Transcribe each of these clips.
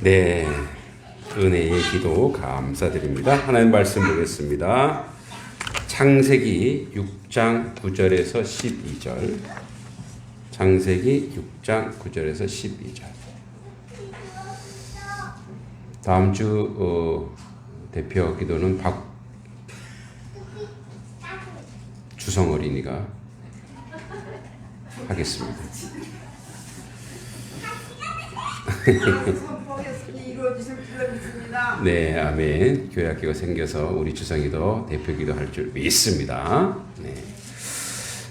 네, 은혜의 기도 감사드립니다. 하나님 말씀 보겠습니다. 창세기 6장 9절에서 12절. 창세기 6장 9절에서 12절. 다음 주 대표 기도는 주성 어린이가 하겠습니다. 네, 아멘. 교회 학교가 생겨서 우리 주성이도 대표기도 할 줄 믿습니다. 네.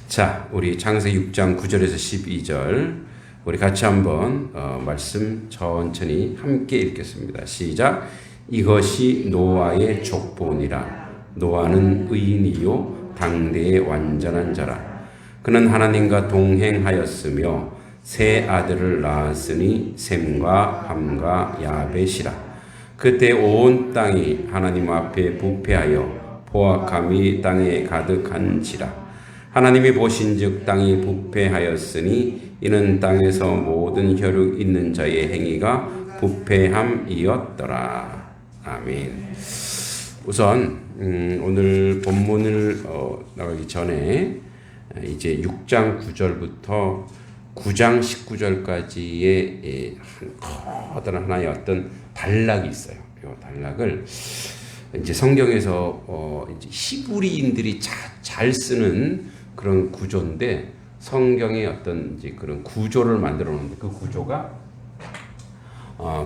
자, 우리 창세기 6장 9절에서 12절 우리 같이 한번 말씀 천천히 함께 읽겠습니다. 시작. 이것이 노아의 족보니라. 노아는 의인이요 당대의 완전한 자라. 그는 하나님과 동행하였으며 세 아들을 낳았으니 셈과 함과 야벳이라. 그때 온 땅이 하나님 앞에 부패하여 포악함이 땅에 가득한지라. 하나님이 보신즉 땅이 부패하였으니 이는 땅에서 모든 혈육 있는 자의 행위가 부패함이었더라. 아멘. 우선 오늘 본문을 나가기 전에 이제 6장 9절부터 9장 19절까지의 커다란 하나의 어떤 단락이 있어요. 이 단락을 이제 성경에서 이제 히브리인들이 잘 쓰는 그런 구조인데 성경의 어떤 이제 그런 구조를 만들어 놓는데 그 구조가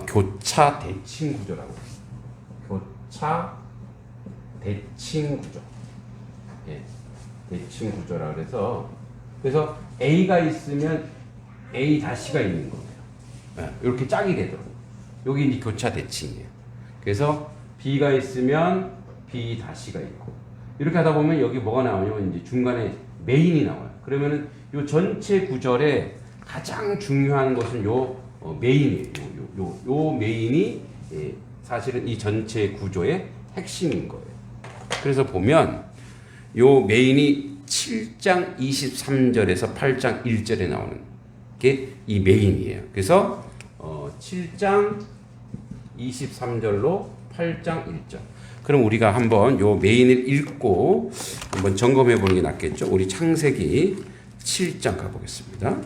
교차 대칭 구조라고 해요. 교차 대칭 구조. 예, 대칭 구조라 그래서 A가 있으면 A 다시가 있는 거예요. 네, 이렇게 짝이 되도록. 여기 이제 교차 대칭이에요. 그래서 B가 있으면 B 다시가 있고. 이렇게 하다 보면 여기 뭐가 나오냐면 이제 중간에 메인이 나와요. 그러면은 요 전체 구절에 가장 중요한 것은 요 메인이에요. 요 메인이 사실은 이 전체 구조의 핵심인 거예요. 그래서 보면 요 메인이 7장 23절에서 8장 1절에 나오는 게 이 메인이에요. 그래서 7장 23절로 8장 1절. 그럼 우리가 한번 요 메인을 읽고 한번 점검해 보는 게 낫겠죠? 우리 창세기 7장 가보겠습니다.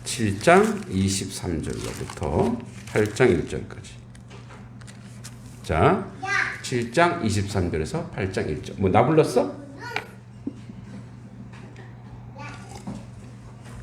7장 23절로부터 8장 1절까지. 자, 7장 23절에서 8장 1절. 뭐 나 불렀어?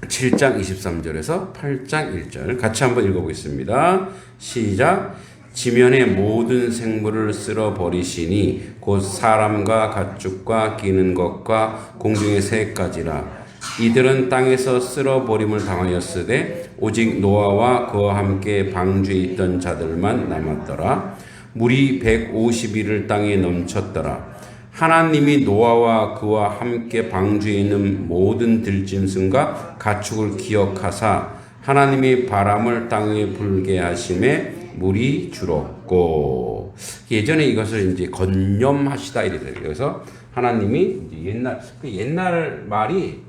7장 23절에서 8장 1절 같이 한번 읽어보겠습니다. 시작. 지면의 모든 생물을 쓸어버리시니 곧 사람과 가축과 기는 것과 공중의 새까지라. 이들은 땅에서 쓸어버림을 당하였으되 오직 노아와 그와 함께 방주에 있던 자들만 남았더라. 물이 150일을 땅에 넘쳤더라. 하나님이 노아와 그와 함께 방주에 있는 모든 들짐승과 가축을 기억하사 하나님이 바람을 땅에 불게 하심에 물이 줄었고. 예전에 이것을 이제 건념하시다 이래요. 그래서 하나님이 이제 옛날 말이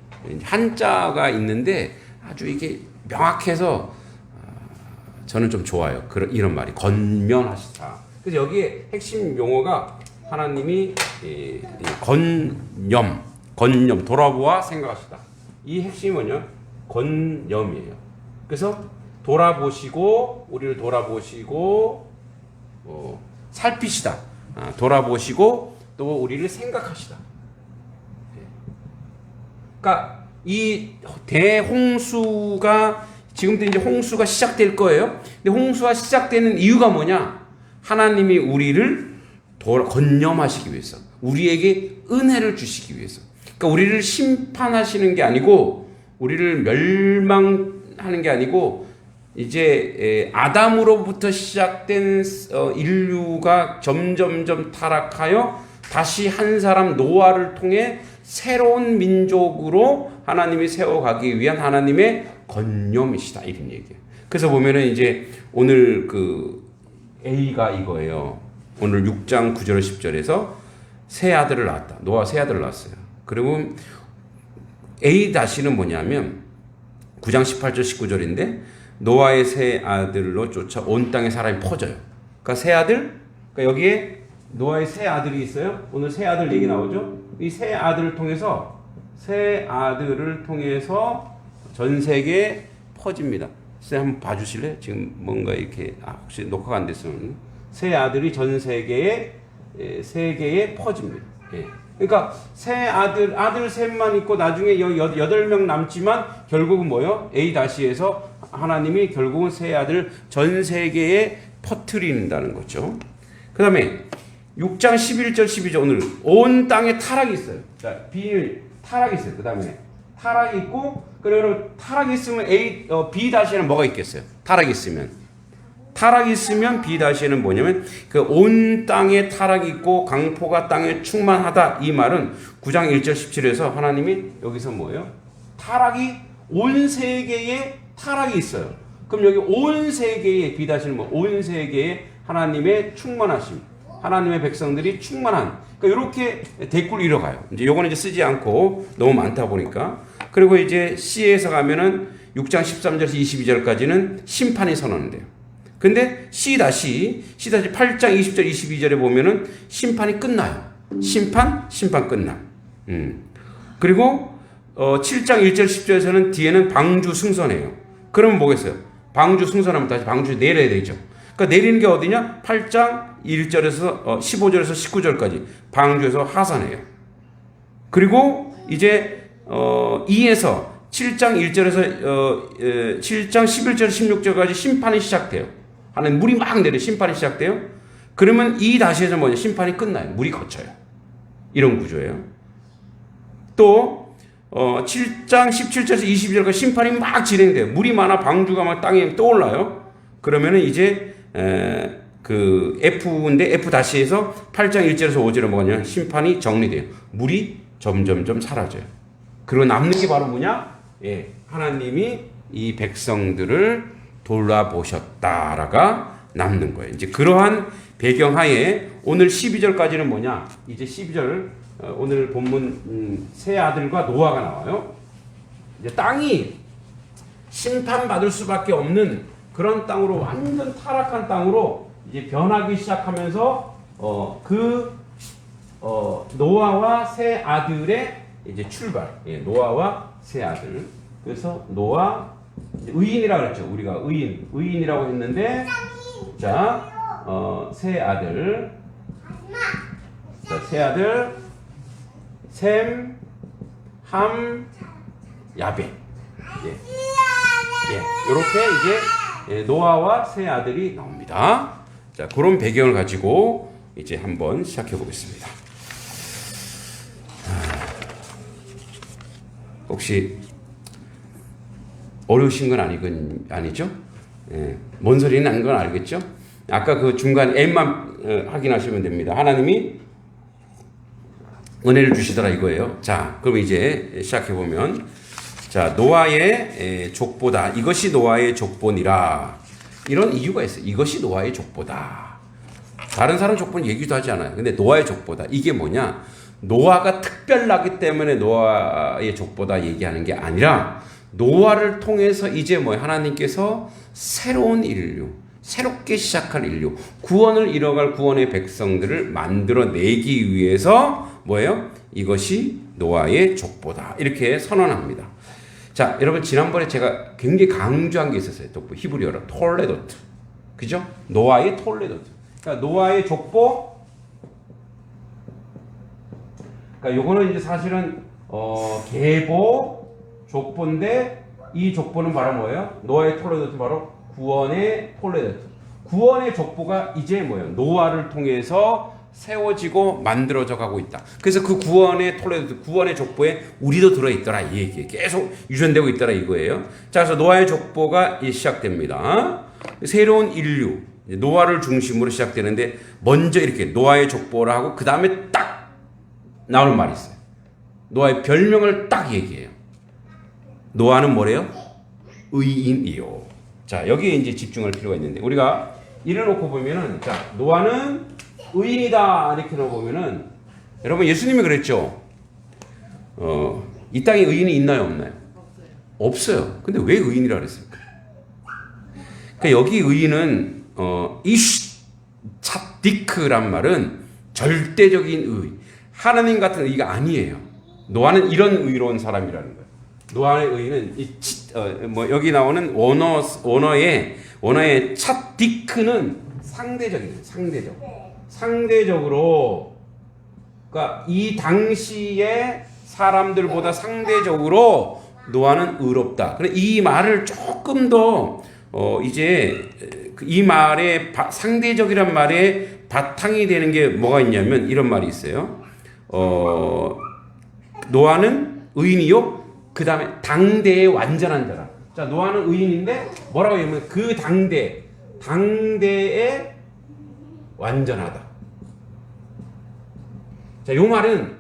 한자가 있는데 아주 이게 명확해서 저는 좀 좋아요. 이런 말이 건면하시다. 그래서 여기에 핵심 용어가 하나님이 건념, 돌아보아 생각하시다. 이 핵심이 뭐냐? 건념이에요. 그래서 우리를 돌아보시고, 살피시다. 돌아보시고, 또 우리를 생각하시다. 그러니까 이 대홍수가, 지금도 이제 홍수가 시작될 거예요. 근데 홍수가 시작되는 이유가 뭐냐? 하나님이 우리를 건념하시기 위해서, 우리에게 은혜를 주시기 위해서. 그러니까 우리를 심판하시는 게 아니고, 우리를 멸망하는 게 아니고, 이제 아담으로부터 시작된 인류가 점점점 타락하여 다시 한 사람 노아를 통해 새로운 민족으로 하나님이 세워가기 위한 하나님의 건념이시다, 이런 얘기예요. 그래서 보면은 이제 오늘 A가 이거예요. 오늘 6장 9절 10절에서 세 아들을 낳았다. 노아 세 아들을 낳았어요. 그리고 A 다시는 뭐냐면 9장 18절 19절인데 노아의 세 아들로 쫓아 온 땅에 사람이 퍼져요. 그러니까 세 아들, 그러니까 여기에 노아의 세 아들이 있어요. 오늘 세 아들 얘기 나오죠. 이 세 아들을 통해서 전 세계에 퍼집니다. 선생님 한번 봐주실래요? 지금 뭔가 이렇게 혹시 녹화가 안 됐으면 세 아들이 전 세계에 퍼집니다. 예. 그러니까 세 아들 셋만 있고 나중에 8명 남지만 결국은 뭐예요? A-에서 하나님이 결국은 세 아들 전 세계에 퍼뜨린다는 거죠. 그 다음에 6장 11절 12절 오늘 온 땅에 타락이 있어요. 자, 타락이 있어요. 그 다음에 타락이 있고 그리고 타락이 있으면 B-에는 뭐가 있겠어요? 타락이 있으면 B-에는 뭐냐면 그 온 땅에 타락이 있고 강포가 땅에 충만하다 이 말은 9장 1절 17에서 하나님이 여기서 뭐예요? 타락이 온 세계에 타락이 있어요. 그럼 여기 온 세계에 B-는 뭐? 온 세계에 하나님의 충만하심, 하나님의 백성들이 충만한. 그러니까 이렇게 대꾸를 이뤄가요. 이제 요거는 이제 쓰지 않고 너무 많다 보니까. 그리고 이제 C에서 가면은 6장 13절에서 22절까지는 심판이 선언돼요. 근데 C-8장 20절 22절에 보면은 심판이 끝나요. 심판 끝남. 그리고 7장 1절 10절에서는 뒤에는 방주 승선해요. 그러면 뭐겠어요? 방주 승선하면 다시 방주 내려야 되죠. 그러니까 내리는 게 어디냐? 8장 1절에서 15절에서 19절까지 방주에서 하산해요. 그리고 이제 2에서 7장 1절에서 7장 11절 16절까지 심판이 시작돼요. 하나님 물이 막 내려 심판이 시작돼요. 그러면 E-에서 뭐냐? 심판이 끝나요. 물이 거쳐요. 이런 구조예요. 또 7장 17절에서 22절까지 심판이 막 진행돼요. 물이 많아 방주가 막 땅에 떠올라요. 그러면은 이제 그 F인데 F-에서 8장 1절에서 5절에 뭐냐? 심판이 정리돼요. 물이 점점점 사라져요. 그리고 남는 게 바로 뭐냐? 예, 하나님이 이 백성들을 돌아보셨다라가 남는 거예요. 이제 그러한 배경하에 오늘 12절까지는 뭐냐? 이제 12절 오늘 본문 세 아들과 노아가 나와요. 이제 땅이 심판받을 수밖에 없는 그런 땅으로 완전 타락한 땅으로 이제 변하기 시작하면서 노아와 세 아들의 이제 출발. 예, 노아와 세 아들. 그래서 노아 의인이라고 그랬죠. 우리가 의인이라고 했는데 자, 세 아들. 자, 세 아들 셈, 함, 야벳. 예. 이렇게 이제 노아와 세 아들이 나옵니다. 자, 그런 배경을 가지고 이제 한번 시작해 보겠습니다. 혹시 어려우신 건 아니죠? 예, 뭔 소리 나는 건 알겠죠? 아까 그 중간 M만 확인하시면 됩니다. 하나님이 은혜를 주시더라 이거예요. 자, 그럼 이제 시작해 보면 자, 노아의 족보다. 이것이 노아의 족보니라. 이런 이유가 있어요. 이것이 노아의 족보다. 다른 사람 족보는 얘기도 하지 않아요. 근데 노아의 족보다. 이게 뭐냐? 노아가 특별하기 때문에 노아의 족보다 얘기하는 게 아니라 노아를 통해서 이제 하나님께서 새로운 인류, 새롭게 시작할 인류, 구원을 이뤄갈 구원의 백성들을 만들어내기 위해서 뭐예요? 이것이 노아의 족보다. 이렇게 선언합니다. 자, 여러분 지난번에 제가 굉장히 강조한 게 있었어요. 또 히브리어로 톨레도트, 그죠? 노아의 톨레도트. 그러니까 노아의 족보. 그러니까 요거는 이제 사실은 계보 족보인데 이 족보는 바로 뭐예요? 노아의 톨레도트 바로 구원의 톨레도트. 구원의 족보가 이제 뭐예요? 노아를 통해서 세워지고 만들어져 가고 있다. 그래서 그 구원의 톨레도트, 구원의 족보에 우리도 들어있더라 이 얘기에 계속 유전되고 있더라 이거예요. 자, 그래서 노아의 족보가 시작됩니다. 새로운 인류, 노아를 중심으로 시작되는데 먼저 이렇게 노아의 족보를 하고 그 다음에 딱 나오는 말이 있어요. 노아의 별명을 딱 얘기해요. 노아는 뭐래요? 의인이요. 자, 여기에 이제 집중할 필요가 있는데 우리가 이래 놓고 보면은 자, 노아는 의인이다 이렇게 놓으면은 여러분 예수님이 그랬죠. 이 땅에 의인이 있나요 없나요? 없어요. 근데 왜 의인이라 그랬습니까? 그러니까 여기 의는 이슈 차디크란 말은 절대적인 의, 하나님 같은 의가 아니에요. 노아는 이런 의로운 사람이라는 거예요. 노아의 의는 여기 나오는 원어의 차디크는 상대적이에요. 상대적으로 그러니까 이 당시에 사람들보다 상대적으로 노아는 의롭다. 그래 이 말을 조금 더 이제 이 말의 상대적이란 말에 바탕이 되는 게 뭐가 있냐면 이런 말이 있어요. 노아는 의인이요. 그 다음에 당대의 완전한 자라. 자, 노아는 의인인데 뭐라고 하냐면 그 당대에 완전하다. 자, 요 말은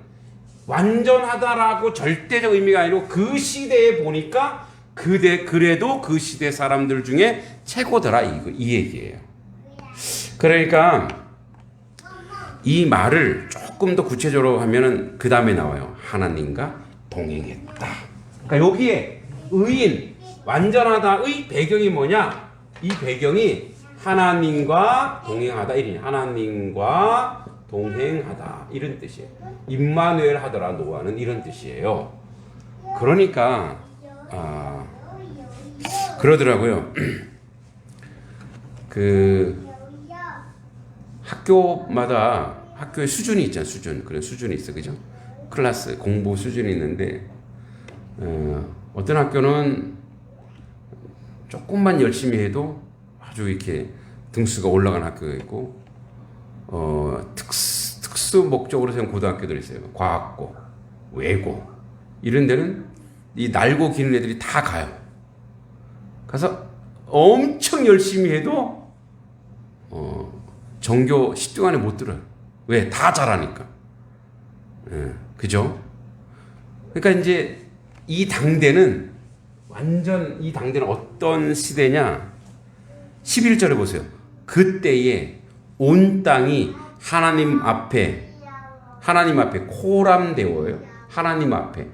완전하다라고 절대적 의미가 아니고 그 시대에 보니까 그래도 그 시대 사람들 중에 최고더라 이 얘기예요. 그러니까 이 말을 조금 더 구체적으로 하면은 그 다음에 나와요. 하나님과 동행했다. 그러니까 여기에 의인 완전하다의 배경이 뭐냐? 이 배경이 하나님과 동행하다 이런 하나님과 동행하다 이런 뜻이에요. 임마누엘 하더라 노아는 이런 뜻이에요. 그러니까 그러더라고요. 그 학교마다 학교에 수준이 있잖아. 그런 수준이 있어, 그죠? 클래스 공부 수준이 있는데 어떤 학교는 조금만 열심히 해도 아주 이렇게 등수가 올라가는 학교가 있고 특수 목적으로 세운 고등학교들이 있어요. 과학고, 외고 이런 데는 이 날고 기는 애들이 다 가요. 가서 엄청 열심히 해도 전교 10등 안에 못 들어요. 왜? 다 잘하니까. 그죠? 그러니까 이제 이 당대는 어떤 시대냐? 11절에 보세요. 그때에 온 땅이 하나님 앞에 코람되어요. 하나님 앞에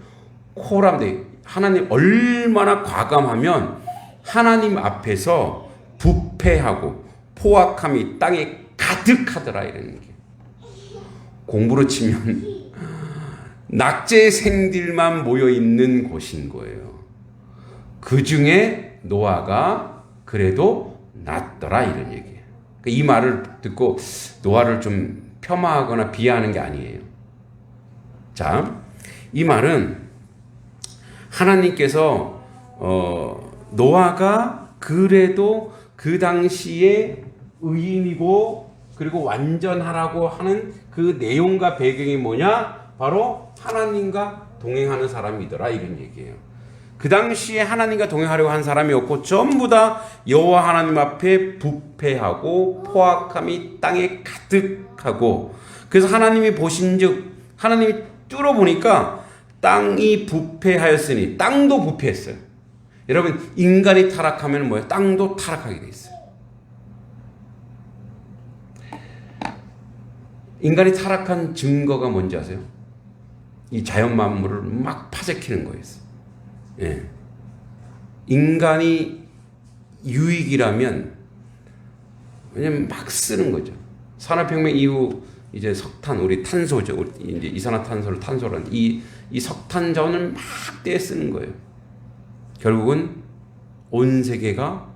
코람되. 하나님 얼마나 과감하면 하나님 앞에서 부패하고 포악함이 땅에 가득하더라 이러는 게. 공부로 치면 낙제생들만 모여 있는 곳인 거예요. 그 중에 노아가 그래도 낫더라 이런 얘기예요. 이 말을 듣고 노아를 좀 폄하하거나 비하하는 게 아니에요. 자, 이 말은 하나님께서 노아가 그래도 그 당시에 의인이고 그리고 완전하라고 하는 그 내용과 배경이 뭐냐? 바로 하나님과 동행하는 사람이더라 이런 얘기예요. 그 당시에 하나님과 동행하려고 한 사람이 없고 전부 다 여호와 하나님 앞에 부패하고 포악함이 땅에 가득하고 그래서 하나님이 보신즉 하나님이 뚫어보니까 땅이 부패하였으니 땅도 부패했어요. 여러분 인간이 타락하면 뭐예요? 땅도 타락하게 돼 있어요. 인간이 타락한 증거가 뭔지 아세요? 이 자연 만물을 막 파쇄키는 거였어요. 예. 인간이 유익이라면 왜냐면 막 쓰는 거죠. 산업혁명 이후 이제 석탄, 우리 탄소죠. 우리 이제 이산화탄소를 탄소라는 이 석탄 자원을 막 떼 쓰는 거예요. 결국은 온 세계가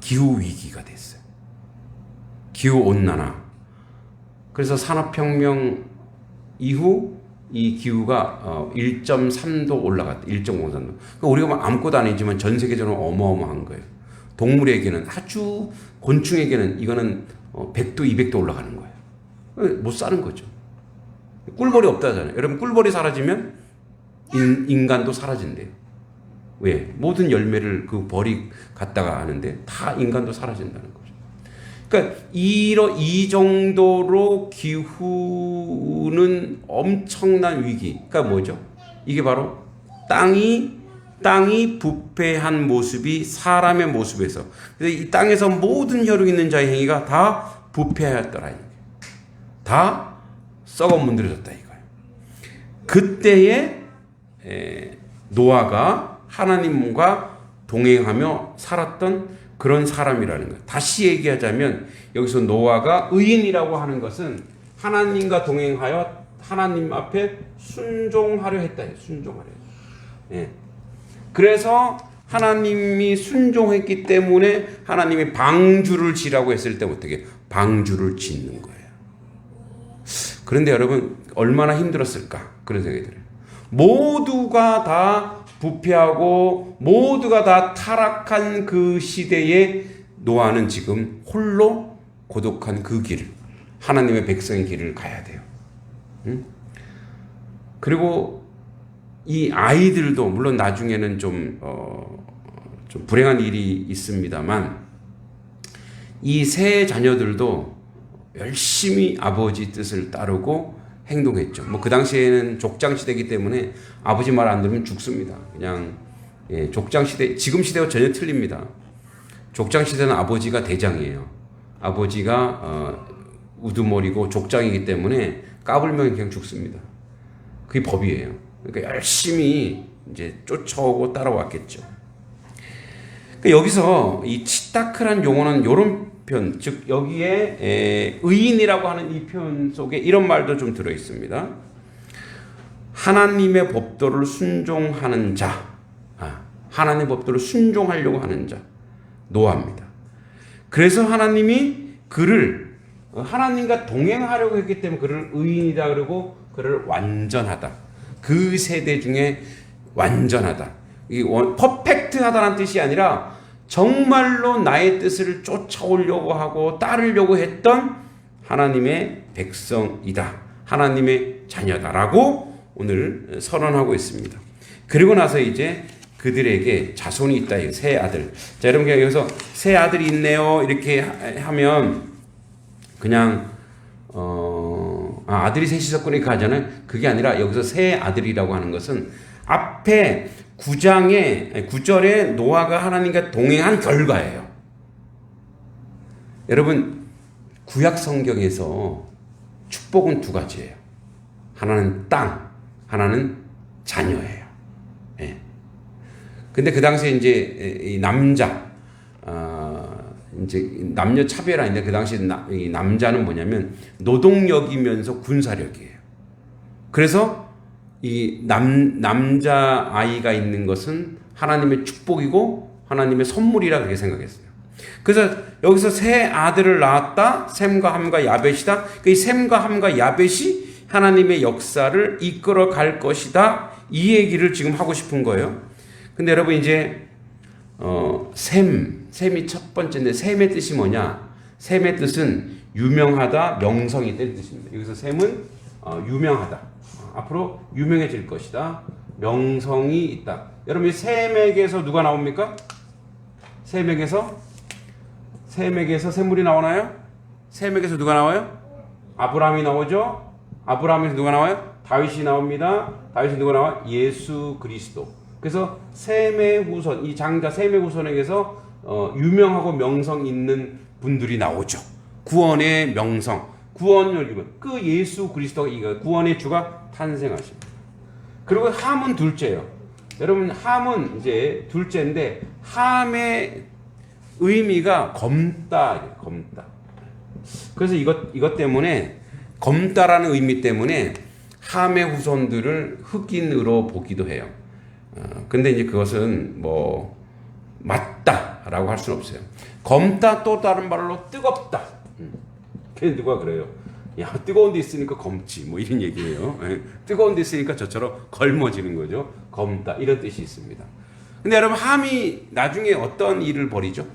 기후 위기가 됐어요. 기후 온난화. 그래서 산업혁명 이후 이 기후가 1.3도 올라갔다. 1.53도. 그러니까 우리가 막 아무것도 아니지만 전 세계적으로 어마어마한 거예요. 동물에게는 아주 곤충에게는 이거는 100도, 200도 올라가는 거예요. 못 사는 거죠. 꿀벌이 없다잖아요. 여러분 꿀벌이 사라지면 인간도 사라진대요. 왜? 모든 열매를 그 벌이 갖다가 하는데 다 인간도 사라진다는 거죠. 그러니까 이 정도로 기후는 엄청난 위기. 그러니까 뭐죠? 이게 바로 땅이 부패한 모습이 사람의 모습에서 그래서 이 땅에서 모든 혈육 있는 자의 행위가 다 부패하였더라. 다 썩어 문드러졌다 이거예요. 그때에 노아가 하나님과 동행하며 살았던 그런 사람이라는 거예요. 다시 얘기하자면 여기서 노아가 의인이라고 하는 것은 하나님과 동행하여 하나님 앞에 순종하려 했다. 순종하려. 예. 그래서 하나님이 순종했기 때문에 하나님이 방주를 지라고 했을 때 어떻게 방주를 짓는 거예요. 그런데 여러분 얼마나 힘들었을까 그런 생각이 들어요. 모두가 다 부패하고 모두가 다 타락한 그 시대에 노아는 지금 홀로 고독한 그 길을 하나님의 백성의 길을 가야 돼요. 응? 그리고 이 아이들도 물론 나중에는 좀 불행한 일이 있습니다만 이 세 자녀들도 열심히 아버지 뜻을 따르고 행동했죠. 뭐 그 당시에는 족장 시대이기 때문에 아버지 말 안 들으면 죽습니다. 그냥 족장 시대 지금 시대와 전혀 틀립니다. 족장 시대는 아버지가 대장이에요. 아버지가 우두머리고 족장이기 때문에 까불면 그냥 죽습니다. 그게 법이에요. 그러니까 열심히 이제 쫓아오고 따라왔겠죠. 그러니까 여기서 이 치타크란 용어는 이런 편, 즉 여기에 의인이라고 하는 이 표현 속에 이런 말도 좀 들어 있습니다. 하나님의 법도를 순종하는 자, 하나님의 법도를 순종하려고 하는 자, 노아입니다. 그래서 하나님이 그를 하나님과 동행하려고 했기 때문에 그를 의인이다 그러고 그를 완전하다. 그 세대 중에 완전하다. 이 퍼펙트하다는 뜻이 아니라 정말로 나의 뜻을 쫓아오려고 하고 따르려고 했던 하나님의 백성이다. 하나님의 자녀다라고 오늘 선언하고 있습니다. 그리고 나서 이제 그들에게 자손이 있다. 세 아들. 자, 여러분 여기서 세 아들이 있네요. 이렇게 하면 그냥 아들이 셋이 있었구나 이렇게 하잖아요. 그게 아니라 여기서 세 아들이라고 하는 것은 앞에 9절에 노아가 하나님과 동행한 결과예요. 여러분 구약 성경에서 축복은 두 가지예요. 하나는 땅, 하나는 자녀예요. 예. 근데 그 당시에 이제 이 남자, 이제 남녀 차별 아닌데 그 당시에 이 남자는 뭐냐면 노동력이면서 군사력이에요. 그래서 이 남자 아이가 있는 것은 하나님의 축복이고 하나님의 선물이라 그렇게 생각했어요. 그래서 여기서 세 아들을 낳았다. 셈과 함과 야벳이다. 이 셈과 함과 야벳이 하나님의 역사를 이끌어 갈 것이다. 이 얘기를 지금 하고 싶은 거예요. 근데 여러분 이제 셈이 첫 번째인데 셈의 뜻이 뭐냐? 셈의 뜻은 유명하다, 명성이 있다는 뜻입니다. 여기서 셈은 유명하다. 앞으로 유명해질 것이다. 명성이 있다. 여러분 이 셈에게서 누가 나옵니까? 셈에게서 셈물이 나오나요? 셈에게서 누가 나와요? 아브라함이 나오죠. 아브라함에서 누가 나와요? 다윗이 나옵니다. 다윗이 누가 나와? 예수 그리스도. 그래서 셈의 후손, 이 장자 셈의 후손에게서 유명하고 명성 있는 분들이 나오죠. 구원의 명성, 구원을 이룬 그 예수 그리스도가 이거 구원의 주가 탄생하십니다. 그리고 함은 둘째예요. 여러분 함은 이제 둘째인데 함의 의미가 검다, 검다. 그래서 이것 때문에 검다라는 의미 때문에 함의 후손들을 흑인으로 보기도 해요. 근데 이제 그것은 뭐 맞다라고 할 수는 없어요. 검다 또 다른 말로 뜨겁다. 그게 누가 그래요? 야 뜨거운 데 있으니까 검지 뭐 이런 얘기예요. 뜨거운 데 있으니까 저처럼 걸머지는 거죠. 검다 이런 뜻이 있습니다. 근데 여러분 함이 나중에 어떤 일을 벌이죠?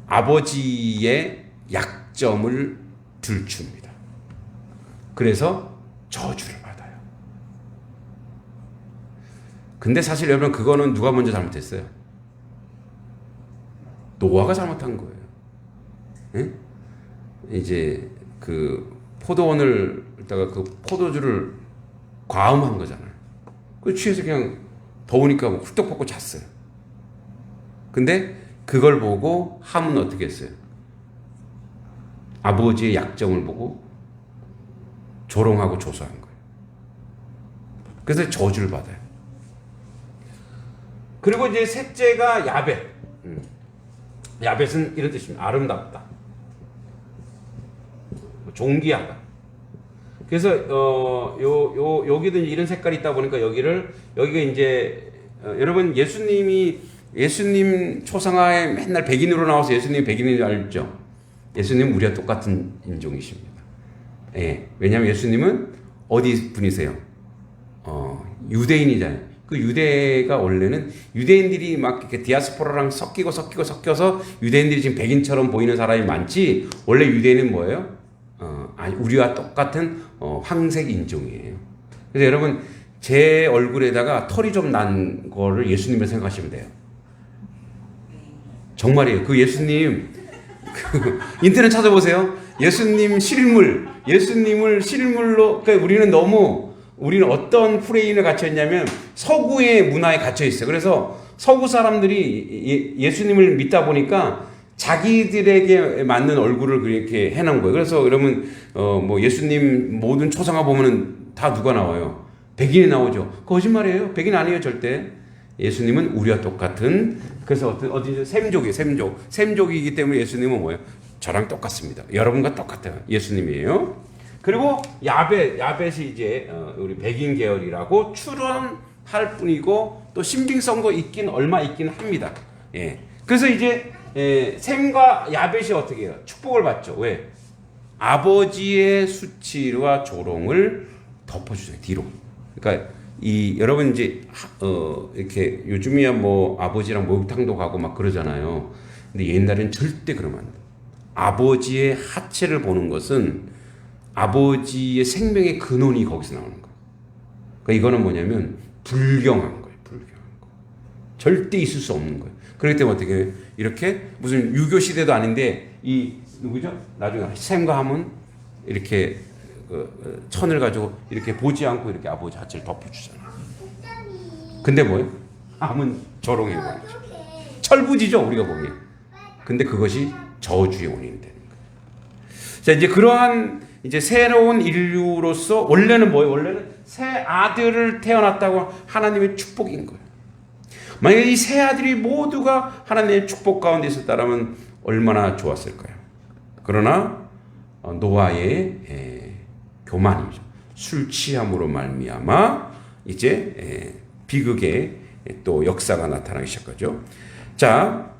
아버지의 약점을 들춥니다. 그래서 저주를 받아요. 근데 사실 여러분 그거는 누가 먼저 잘못했어요? 노아가 잘못한 거예요. 네? 이제 그 포도원을 다가 그 포도주를 과음한 거잖아요. 그 취해서 그냥 더우니까 훌떡 벗고 잤어요. 근데 그걸 보고 함은 어떻게 했어요? 아버지의 약점을 보고 조롱하고 조소한 거예요. 그래서 저주를 받아요. 그리고 이제 셋째가 야벳. 야벳은 이런 뜻입니다. 아름답다, 존귀하다. 그래서 여기도 이런 색깔이 있다 보니까 여기가 이제 여러분 예수님 초상화에 맨날 백인으로 나와서 예수님이 백인인 줄 알죠? 예수님은 우리와 똑같은 인종이십니다. 예, 왜냐하면 예수님은 어디 분이세요? 유대인이잖아요. 그 유대가 원래는 유대인들이 막 이렇게 디아스포라랑 섞여서 유대인들이 지금 백인처럼 보이는 사람이 많지, 원래 유대인은 뭐예요? 우리와 똑같은 황색 인종이에요. 그래서 여러분 제 얼굴에다가 털이 좀 난 거를 예수님을 생각하시면 돼요. 정말이에요. 그 예수님 인터넷 찾아보세요. 예수님을 실물로, 그러니까 우리는 어떤 프레임에 갇혀 있냐면 서구의 문화에 갇혀 있어요. 그래서 서구 사람들이 예수님을 믿다 보니까 자기들에게 맞는 얼굴을 그렇게 해놓은 거예요. 그래서 여러분 뭐 예수님 모든 초상화 보면은 다 누가 나와요? 백인이 나오죠. 거짓말이에요. 백인 아니에요, 절대. 예수님은 우리와 똑같은, 그래서 어디 샘족이에요. 샘족이기 때문에 예수님은 뭐예요? 저랑 똑같습니다. 여러분과 똑같아요. 예수님이에요. 그리고 야벳이 이제 우리 백인 계열이라고 출연할 뿐이고 또 신빙성도 얼마 있긴 합니다. 예. 그래서 이제 셈과 야벳이 어떻게 해요? 축복을 받죠. 왜? 아버지의 수치와 조롱을 덮어주세요. 뒤로. 그러니까 여러분 이제 이렇게 요즘이야 뭐 아버지랑 목욕탕도 가고 막 그러잖아요. 근데 옛날엔 절대 그러면 안 돼. 아버지의 하체를 보는 것은 아버지의 생명의 근원이 거기서 나오는 거예요. 그러니까 이거는 뭐냐면 불경한 거예요. 불경한 거. 절대 있을 수 없는 거예요. 그렇기 때문에 어떻게 이렇게 무슨 유교 시대도 아닌데 이 누구죠? 나중에 셈과 함은 이렇게 천을 가지고 이렇게 보지 않고 이렇게 아버지 하체를 덮어주잖아요. 근데 뭐예요? 함은 조롱해 버리죠. 철부지죠, 우리가 보기에. 근데 그것이 저주의 원인이 되는 거예요. 자, 이제 그러한 이제 새로운 인류로서 원래는 뭐예요? 원래는 새 아들을 태어났다고 하나님의 축복인 거예요. 만약에 이 새 아들이 모두가 하나님의 축복 가운데 있었다면 얼마나 좋았을까요? 그러나 노아의 교만이죠. 술 취함으로 말미암아 이제 비극의 또 역사가 나타나기 시작하죠. 자,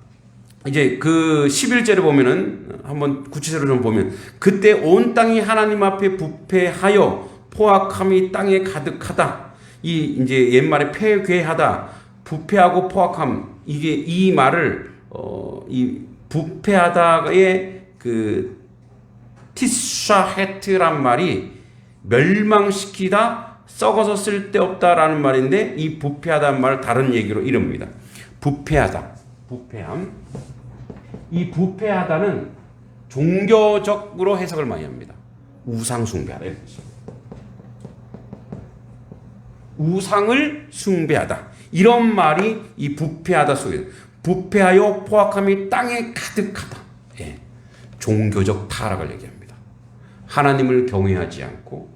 이제 그 11절에 보면은 한번 구체적으로 좀 보면, 그때 온 땅이 하나님 앞에 부패하여 포악함이 땅에 가득하다. 이제 옛말에 폐괴하다, 부패하고 포악함, 이 말을 이 부패하다의 그 티샤헤트란 말이 멸망시키다, 썩어서 쓸데없다라는 말인데, 이 부패하다는 말을 다른 얘기로 이릅니다. 부패하다, 부패함. 이 부패하다는 종교적으로 해석을 많이 합니다. 우상숭배하다. 우상을 숭배하다. 이런 말이 이 부패하다 속에, 부패하여 포악함이 땅에 가득하다. 예. 종교적 타락을 얘기합니다. 하나님을 경외하지 않고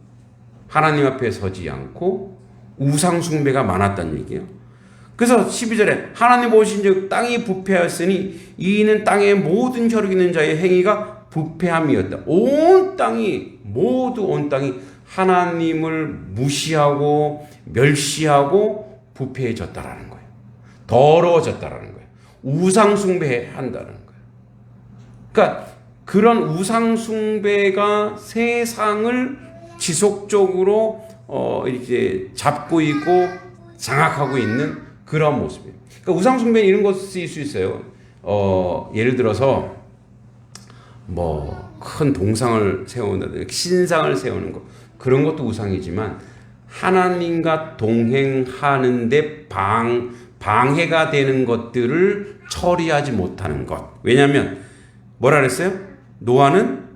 하나님 앞에 서지 않고 우상숭배가 많았다는 얘기예요. 그래서 12절에 하나님 보신즉 땅이 부패하였으니 이는 땅의 모든 혈육 있는 자의 행위가 부패함이었다. 온 땅이 하나님을 무시하고 멸시하고 부패해졌다라는 거예요. 더러워졌다라는 거예요. 우상숭배한다는 거예요. 그러니까 그런 우상숭배가 세상을 지속적으로 이제 잡고 있고 장악하고 있는 그런 모습이에요. 그러니까 우상숭배는 이런 것일 수 있어요. 예를 들어서 뭐 큰 동상을 세운다든지 신상을 세우는 것, 그런 것도 우상이지만 하나님과 동행하는데 방해가 되는 것들을 처리하지 못하는 것. 왜냐하면 뭐라 그랬어요? 노아는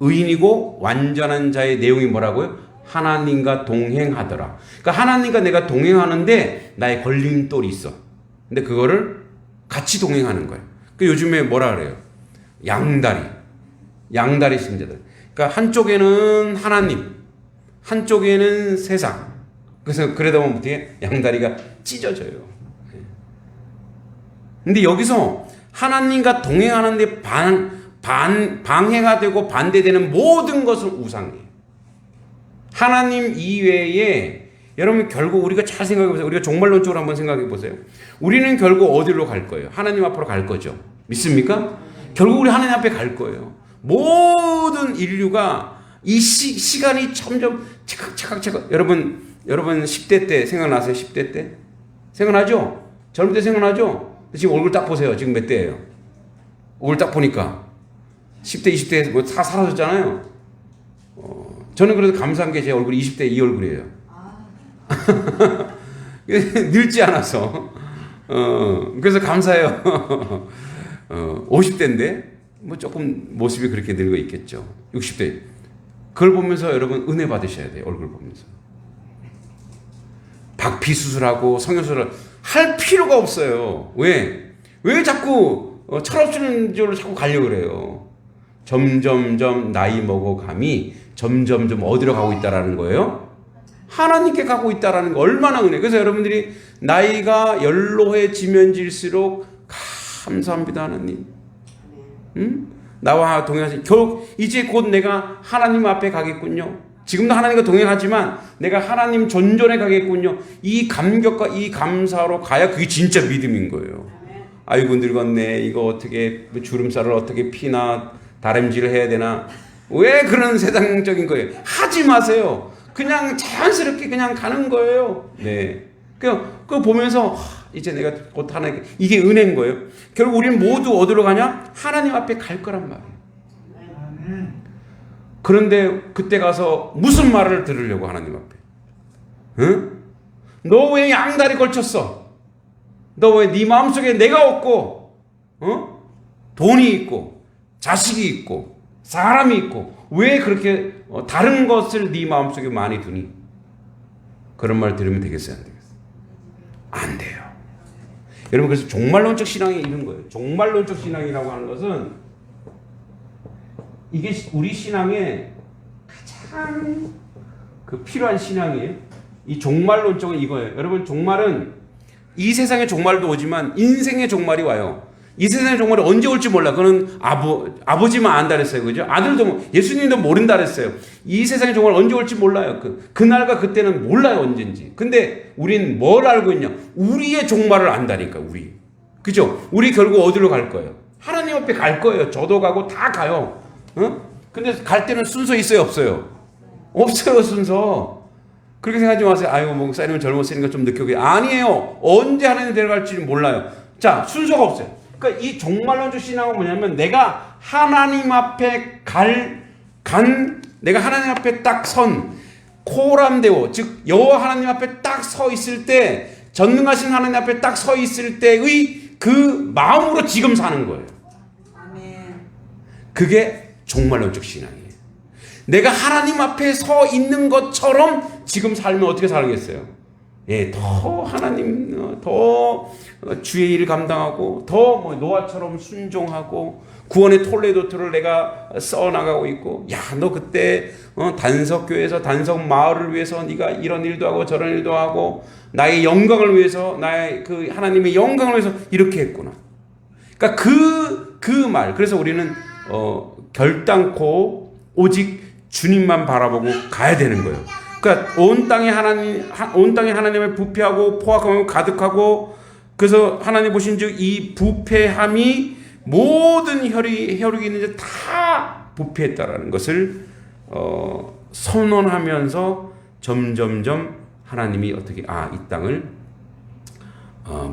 의인이고 완전한 자의 내용이 뭐라고요? 하나님과 동행하더라. 그러니까 하나님과 내가 동행하는데 나의 걸림돌이 있어. 근데 그거를 같이 동행하는 거예요. 그 요즘에 뭐라 그래요? 양다리 신자들. 그러니까 한쪽에는 하나님, 한쪽에는 세상. 그래서 그러다 보면 어떻게 양다리가 찢어져요. 근데 여기서 하나님과 동행하는데 방해가 되고 반대되는 모든 것은 우상이에요. 하나님 이외에 여러분 결국 우리가 잘 생각해 보세요. 우리가 종말론적으로 한번 생각해 보세요. 우리는 결국 어디로 갈 거예요? 하나님 앞으로 갈 거죠. 믿습니까? 결국 우리 하나님 앞에 갈 거예요. 모든 인류가 이 시간이 점점 차각차각. 여러분 10대 때 생각나세요? 10대 때? 생각나죠? 젊을 때 생각나죠? 지금 얼굴 딱 보세요. 지금 몇 대예요? 얼굴 딱 보니까 10대, 20대 뭐 다 사라졌잖아요. 저는 그래도 감사한 게 제 얼굴이 20대 이 얼굴이에요. 늙지 않아서. 그래서 감사해요. 50대인데 뭐 조금 모습이 그렇게 늙어 있겠죠. 60대. 그걸 보면서 여러분 은혜 받으셔야 돼요. 얼굴 보면서. 박피 수술하고 성형수술을 할 필요가 없어요. 왜 자꾸 철없는 줄로 자꾸 가려고 그래요. 점점점 나이 먹어감이 점점점 어디로 가고 있다라는 거예요? 하나님께 가고 있다라는 거 얼마나 은혜. 그래서 여러분들이 나이가 연로해지면 질수록 감사합니다 하나님. 나와 동행하신 결국 이제 곧 내가 하나님 앞에 가겠군요. 지금도 하나님과 동행하지만 내가 하나님 존전에 가겠군요. 이 감격과 이 감사로 가야 그게 진짜 믿음인 거예요. 아이고 늙었네. 이거 어떻게 주름살을 어떻게 피나 다림질을 해야 되나. 왜 그런 세상적인 거예요? 하지 마세요. 그냥 자연스럽게 그냥 가는 거예요. 네. 그거 보면서 이제 내가 곧 하나님 이게 은혜인 거예요. 결국 우리는 모두 어디로 가냐? 하나님 앞에 갈 거란 말이에요. 그런데 그때 가서 무슨 말을 들으려고 하나님 앞에? 응? 너 왜 양다리 걸쳤어? 너 왜 네 마음속에 내가 없고 돈이 있고 자식이 있고 사람이 있고 왜 그렇게 다른 것을 네 마음속에 많이 두니? 그런 말 들으면 되겠어요? 안 되겠어요? 안 돼요. 여러분 그래서 종말론적 신앙이 이런 거예요. 종말론적 신앙이라고 하는 것은 이게 우리 신앙에 가장 필요한 신앙이에요. 이 종말론적은 이거예요. 여러분 종말은 이 세상의 종말도 오지만 인생의 종말이 와요. 이 세상의 종말이 언제 올지 몰라. 그거는 아버지만 안다 그랬어요. 그죠? 아들도 예수님도 모른다 그랬어요. 이 세상의 종말 언제 올지 몰라요. 그날과 그때는 몰라요. 언젠지. 근데 우린 뭘 알고 있냐? 우리의 종말을 안다니까. 우리. 그죠? 우리 결국 어디로 갈 거예요? 하나님 앞에 갈 거예요. 저도 가고 다 가요. 근데 갈 때는 순서 있어요? 없어요? 없어요. 순서. 그렇게 생각하지 마세요. 아유 목사님은 젊었으니까 좀 늦게 오게. 아니에요. 언제 하나님 데려갈지 몰라요. 자, 순서가 없어요. 그러니까 이 종말론적 신앙은 뭐냐면 내가 하나님 앞에 내가 하나님 앞에 딱 선 코람데오 즉 여호와 하나님 앞에 딱 서 있을 때 전능하신 하나님 앞에 딱 서 있을 때의 그 마음으로 지금 사는 거예요. 그게 종말론적 신앙이에요. 내가 하나님 앞에 서 있는 것처럼 지금 살면 어떻게 살겠어요? 예, 더 하나님 더 주의 일을 감당하고 더 노아처럼 순종하고 구원의 톨레도트를 내가 써나가고 있고 야, 너 그때 단석교회에서 단석 마을을 위해서 네가 이런 일도 하고 저런 일도 하고 나의 영광을 위해서 나의 그 하나님의 영광을 위해서 이렇게 했구나. 그러니까 그 말. 그래서 우리는 결단코 오직 주님만 바라보고 가야 되는 거예요. 그러니까 온 땅에 하나님을 부패하고 포악하고 가득하고 그래서 하나님 보신즉 이 부패함이 모든 혈육이 있는데 다 부패했다라는 것을 선언하면서 점점점 하나님이 어떻게 이 땅을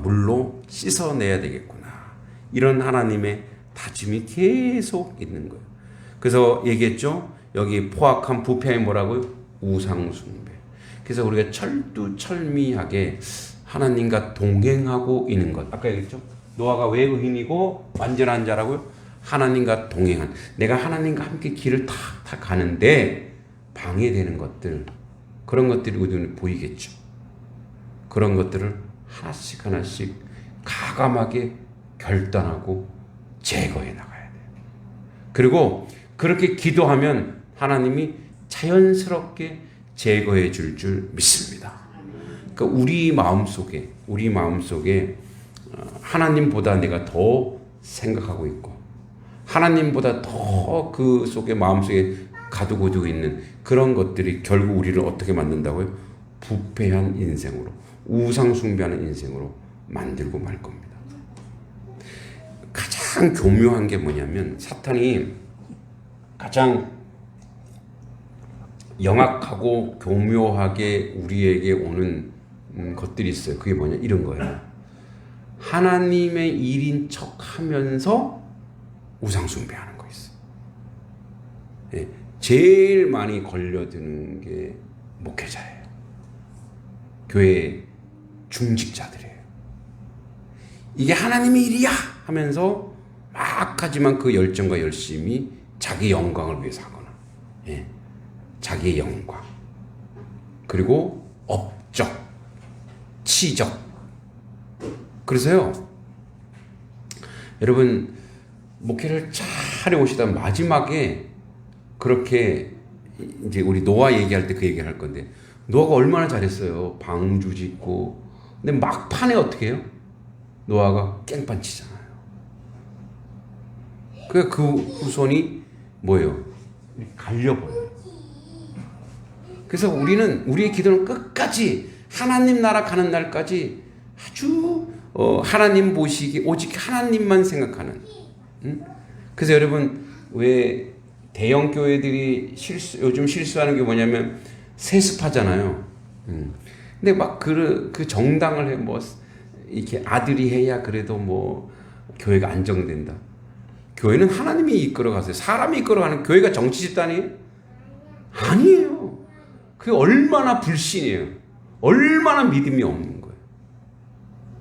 물로 씻어내야 되겠구나. 이런 하나님의 다짐이 계속 있는 거예요. 그래서 얘기했죠. 여기 포악한 부패에 뭐라고요? 우상숭배. 그래서 우리가 철두철미하게 하나님과 동행하고 있는 것. 아까 얘기했죠. 노아가 왜 의인이고 완전한 자라고요? 하나님과 동행한. 내가 하나님과 함께 길을 탁 가는데 방해되는 것들. 그런 것들이 우리 눈에 보이겠죠. 그런 것들을 하나씩 가감하게 결단하고 제거해 나가야 돼요. 그리고 그렇게 기도하면 하나님이 자연스럽게 제거해 줄 믿습니다. 그러니까 우리 마음속에 하나님보다 내가 더 생각하고 있고 하나님보다 더 그 속에 마음속에 가두고 있는 그런 것들이 결국 우리를 어떻게 만든다고요? 부패한 인생으로, 우상 숭배하는 인생으로 만들고 말 겁니다. 가장 교묘한 게 뭐냐면 사탄이 가장 영악하고 교묘하게 우리에게 오는 것들이 있어요. 그게 뭐냐? 이런 거예요. 하나님의 일인 척 하면서 우상 숭배하는 거 있어요. 예, 제일 많이 걸려드는 게 목회자예요. 교회 중직자들이에요. 이게 하나님의 일이야 하면서 막 하지만 그 열정과 열심이 자기 영광을 위해서 하거나, 예, 자기의 영광, 그리고 업적, 치적. 그래서요, 여러분 목회를 잘 해오시다 마지막에 그렇게 이제 우리 노아 얘기할 때 그 얘기를 할 건데, 노아가 얼마나 잘했어요. 방주 짓고. 근데 막판에 어떻게 해요? 노아가 깽판 치잖아요. 그 후손이 뭐예요? 갈려버려요. 그래서 우리의 기도는 끝까지 하나님 나라 가는 날까지 아주 하나님 보시기 오직 하나님만 생각하는. 그래서 여러분 왜 대형 교회들이 요즘 실수하는 게 뭐냐면 세습하잖아요. 근데 막 그 정당을 해 뭐 이렇게 아들이 해야 그래도 뭐 교회가 안정된다. 교회는 하나님이 이끌어가세요. 사람이 이끌어가는 교회가 정치 집단이에요? 아니에요. 그게 얼마나 불신이에요. 얼마나 믿음이 없는 거예요.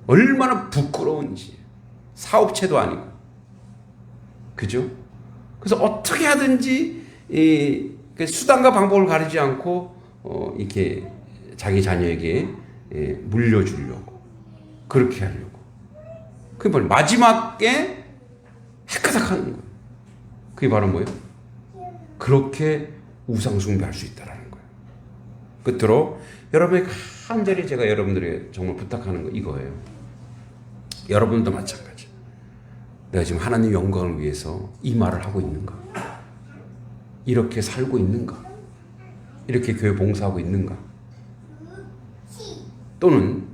얼마나 부끄러운지. 사업체도 아니고. 그죠? 그래서 어떻게 하든지 수단과 방법을 가리지 않고 이렇게 자기 자녀에게 물려주려고 그렇게 하려고. 그게 바로 마지막에 헷가닥 하는 거예요. 그게 바로 뭐예요? 그렇게 우상 숭배할 수 있다라는 거예요. 끝으로 여러분에게 간절히 제가 여러분들에게 정말 부탁하는 거 이거예요. 여러분도 마찬가지. 내가 지금 하나님 영광을 위해서 이 말을 하고 있는가? 이렇게 살고 있는가? 이렇게 교회 봉사하고 있는가? 또는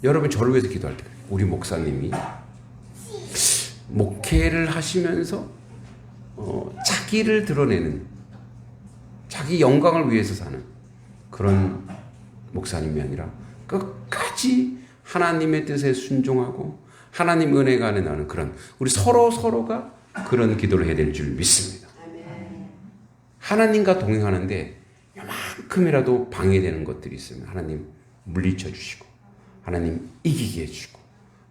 여러분 저를 위해서 기도할 때 우리 목사님이 목회를 하시면서 자기를 드러내는, 자기 영광을 위해서 사는 그런 목사님이 아니라 끝까지 하나님의 뜻에 순종하고 하나님 은혜가 안에 나는 그런 우리 서로가 그런 기도를 해야 될 줄 믿습니다. 하나님과 동행하는데 요만큼이라도 방해되는 것들이 있으면 하나님 물리쳐 주시고 하나님 이기게 해주시고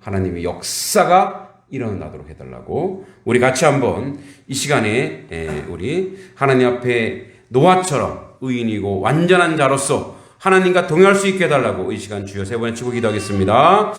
하나님의 역사가 일어나도록 해달라고 우리 같이 한번 이 시간에 우리 하나님 앞에 노아처럼 의인이고 완전한 자로서 하나님과 동행할 수 있게 해달라고 이 시간 주여 세 번 치고 기도하겠습니다.